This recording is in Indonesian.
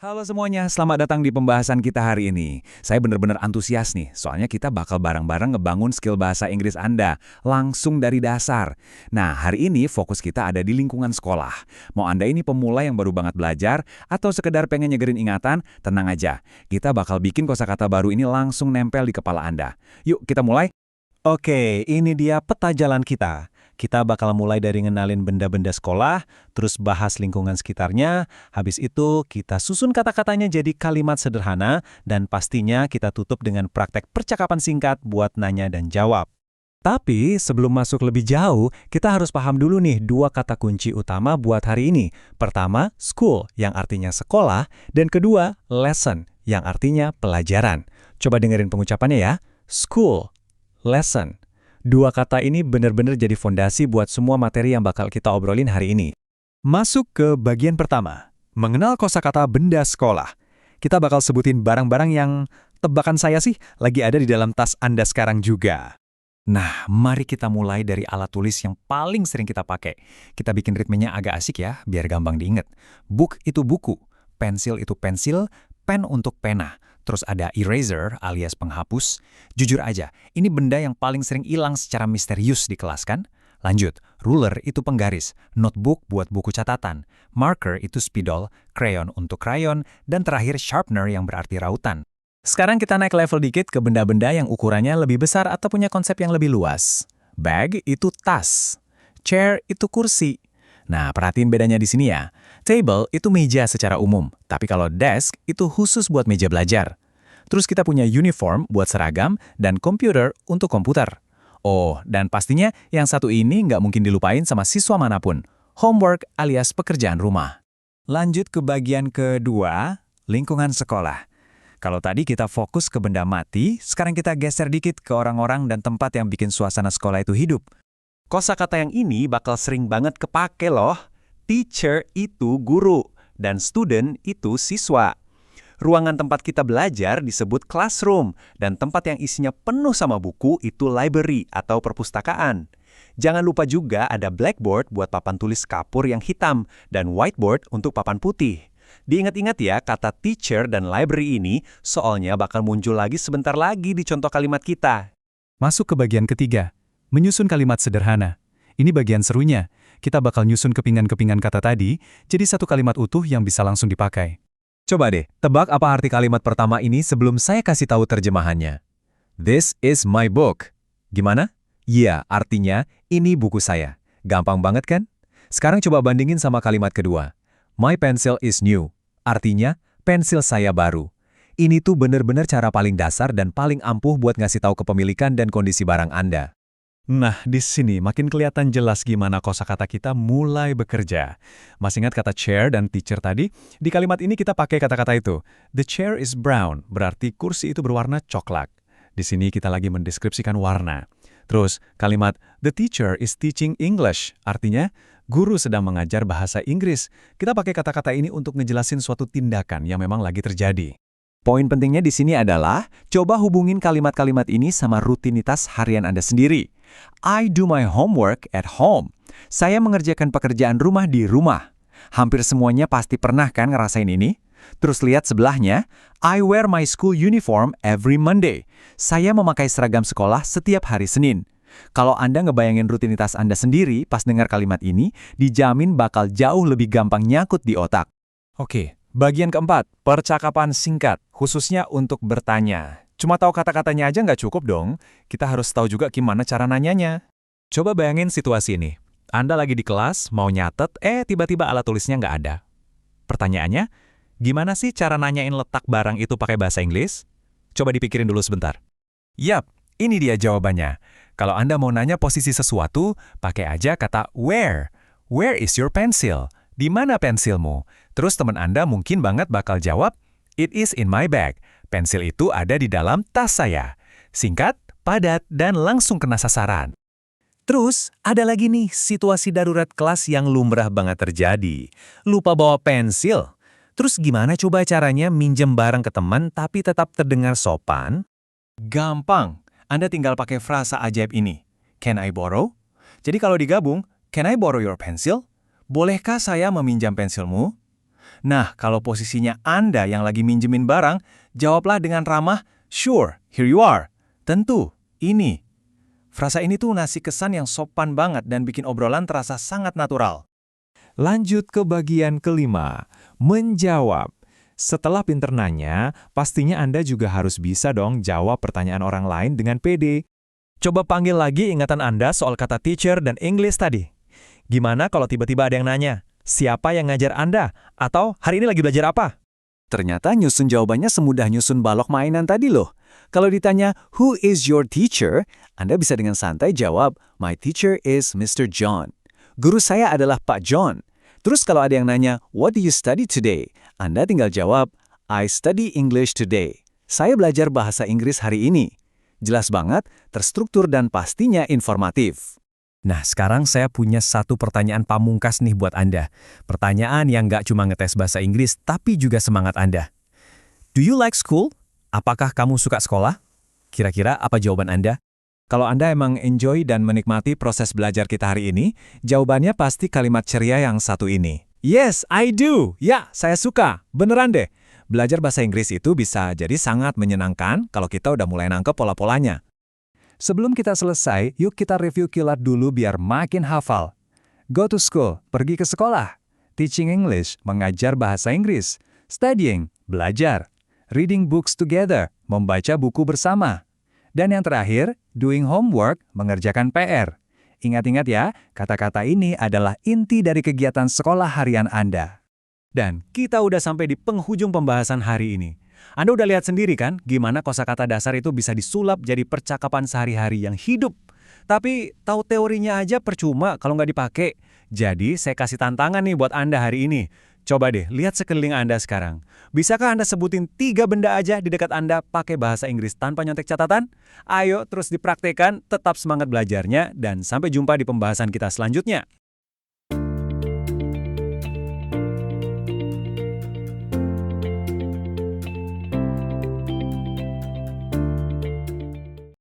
Halo semuanya, selamat datang di pembahasan kita hari ini. Saya benar-benar antusias nih, soalnya kita bakal bareng-bareng ngebangun skill bahasa Inggris Anda, langsung dari dasar. Nah, hari ini fokus kita ada di lingkungan sekolah. Mau Anda ini pemula yang baru banget belajar, atau sekedar pengen nyegerin ingatan, tenang aja. Kita bakal bikin kosakata baru ini langsung nempel di kepala Anda. Yuk, kita mulai. Oke, ini dia peta jalan kita. Kita bakal mulai dari ngenalin benda-benda sekolah, terus bahas lingkungan sekitarnya, habis itu kita susun kata-katanya jadi kalimat sederhana, dan pastinya kita tutup dengan praktek percakapan singkat buat nanya dan jawab. Tapi sebelum masuk lebih jauh, kita harus paham dulu nih dua kata kunci utama buat hari ini. Pertama, school, yang artinya sekolah, dan kedua, lesson, yang artinya pelajaran. Coba dengerin pengucapannya ya. School, lesson. Dua kata ini benar-benar jadi fondasi buat semua materi yang bakal kita obrolin hari ini. Masuk ke bagian pertama, mengenal kosakata benda sekolah. Kita bakal sebutin barang-barang yang, tebakan saya sih, lagi ada di dalam tas Anda sekarang juga. Nah, mari kita mulai dari alat tulis yang paling sering kita pakai. Kita bikin ritmenya agak asik ya, biar gampang diinget. Book itu buku, pensil itu pensil, pen untuk pena. Terus ada eraser alias penghapus. Jujur aja, ini benda yang paling sering hilang secara misterius di kelas kan? Lanjut, ruler itu penggaris, notebook buat buku catatan, marker itu spidol, crayon untuk krayon, dan terakhir sharpener yang berarti rautan. Sekarang kita naik level dikit ke benda-benda yang ukurannya lebih besar atau punya konsep yang lebih luas. Bag itu tas, chair itu kursi. Nah, perhatiin bedanya di sini ya. Table itu meja secara umum, tapi kalau desk itu khusus buat meja belajar. Terus kita punya uniform buat seragam dan computer untuk komputer. Oh, dan pastinya yang satu ini nggak mungkin dilupain sama siswa manapun. Homework alias pekerjaan rumah. Lanjut ke bagian kedua, lingkungan sekolah. Kalau tadi kita fokus ke benda mati, sekarang kita geser dikit ke orang-orang dan tempat yang bikin suasana sekolah itu hidup. Kosakata yang ini bakal sering banget kepake loh. Teacher itu guru, dan student itu siswa. Ruangan tempat kita belajar disebut classroom, dan tempat yang isinya penuh sama buku itu library atau perpustakaan. Jangan lupa juga ada blackboard buat papan tulis kapur yang hitam, dan whiteboard untuk papan putih. Diingat-ingat ya, kata teacher dan library ini soalnya bakal muncul lagi sebentar lagi di contoh kalimat kita. Masuk ke bagian ketiga, menyusun kalimat sederhana. Ini bagian serunya. Kita bakal nyusun kepingan-kepingan kata tadi, jadi satu kalimat utuh yang bisa langsung dipakai. Coba deh, tebak apa arti kalimat pertama ini sebelum saya kasih tahu terjemahannya. This is my book. Gimana? Iya, artinya ini buku saya. Gampang banget kan? Sekarang coba bandingin sama kalimat kedua. My pencil is new. Artinya, pensil saya baru. Ini tuh bener-bener cara paling dasar dan paling ampuh buat ngasih tahu kepemilikan dan kondisi barang Anda. Nah, di sini makin kelihatan jelas gimana kosakata kita mulai bekerja. Masih ingat kata chair dan teacher tadi? Di kalimat ini kita pakai kata-kata itu. The chair is brown, berarti kursi itu berwarna coklat. Di sini kita lagi mendeskripsikan warna. Terus, kalimat the teacher is teaching English, artinya guru sedang mengajar bahasa Inggris. Kita pakai kata-kata ini untuk ngejelasin suatu tindakan yang memang lagi terjadi. Poin pentingnya di sini adalah, coba hubungin kalimat-kalimat ini sama rutinitas harian Anda sendiri. I do my homework at home. Saya mengerjakan pekerjaan rumah di rumah. Hampir semuanya pasti pernah kan ngerasain ini? Terus lihat sebelahnya, I wear my school uniform every Monday. Saya memakai seragam sekolah setiap hari Senin. Kalau Anda ngebayangin rutinitas Anda sendiri pas dengar kalimat ini, dijamin bakal jauh lebih gampang nyangkut di otak. Oke. Bagian keempat, percakapan singkat, khususnya untuk bertanya. Cuma tahu kata-katanya aja nggak cukup dong, kita harus tahu juga gimana cara nanyanya. Coba bayangin situasi ini. Anda lagi di kelas, mau nyatet, tiba-tiba alat tulisnya nggak ada. Pertanyaannya, gimana sih cara nanyain letak barang itu pakai bahasa Inggris? Coba dipikirin dulu sebentar. Yap, ini dia jawabannya. Kalau Anda mau nanya posisi sesuatu, pakai aja kata where. Where is your pencil? Di mana pensilmu? Terus teman Anda mungkin banget bakal jawab, it is in my bag. Pensil itu ada di dalam tas saya. Singkat, padat, dan langsung kena sasaran. Terus, ada lagi nih situasi darurat kelas yang lumrah banget terjadi. Lupa bawa pensil. Terus gimana coba caranya minjem barang ke teman tapi tetap terdengar sopan? Gampang. Anda tinggal pakai frasa ajaib ini. Can I borrow? Jadi kalau digabung, can I borrow your pencil? Bolehkah saya meminjam pensilmu? Nah, kalau posisinya Anda yang lagi minjemin barang, jawablah dengan ramah, "Sure, here you are." Tentu, ini. Frasa ini tuh ngasih kesan yang sopan banget dan bikin obrolan terasa sangat natural. Lanjut ke bagian kelima, menjawab. Setelah pinter nanya, pastinya Anda juga harus bisa dong jawab pertanyaan orang lain dengan pede. Coba panggil lagi ingatan Anda soal kata teacher dan English tadi. Gimana kalau tiba-tiba ada yang nanya, siapa yang ngajar Anda? Atau hari ini lagi belajar apa? Ternyata nyusun jawabannya semudah nyusun balok mainan tadi loh. Kalau ditanya, who is your teacher? Anda bisa dengan santai jawab, my teacher is Mr. John. Guru saya adalah Pak John. Terus kalau ada yang nanya, what do you study today? Anda tinggal jawab, I study English today. Saya belajar bahasa Inggris hari ini. Jelas banget, terstruktur dan pastinya informatif. Nah, sekarang saya punya satu pertanyaan pamungkas nih buat Anda. Pertanyaan yang nggak cuma ngetes bahasa Inggris, tapi juga semangat Anda. Do you like school? Apakah kamu suka sekolah? Kira-kira apa jawaban Anda? Kalau Anda emang enjoy dan menikmati proses belajar kita hari ini, jawabannya pasti kalimat ceria yang satu ini. Yes, I do. Ya, saya suka. Beneran deh. Belajar bahasa Inggris itu bisa jadi sangat menyenangkan kalau kita udah mulai nangkep pola-polanya. Sebelum kita selesai, yuk kita review kilat dulu biar makin hafal. Go to school, pergi ke sekolah. Teaching English, mengajar bahasa Inggris. Studying, belajar. Reading books together, membaca buku bersama. Dan yang terakhir, doing homework, mengerjakan PR. Ingat-ingat ya, kata-kata ini adalah inti dari kegiatan sekolah harian Anda. Dan kita udah sampai di penghujung pembahasan hari ini. Anda udah lihat sendiri kan gimana kosakata dasar itu bisa disulap jadi percakapan sehari-hari yang hidup. Tapi tahu teorinya aja percuma kalau nggak dipakai. Jadi saya kasih tantangan nih buat Anda hari ini. Coba deh lihat sekeliling Anda sekarang. Bisakah Anda sebutin 3 benda aja di dekat Anda pakai bahasa Inggris tanpa nyontek catatan? Ayo terus dipraktekan, tetap semangat belajarnya, dan sampai jumpa di pembahasan kita selanjutnya.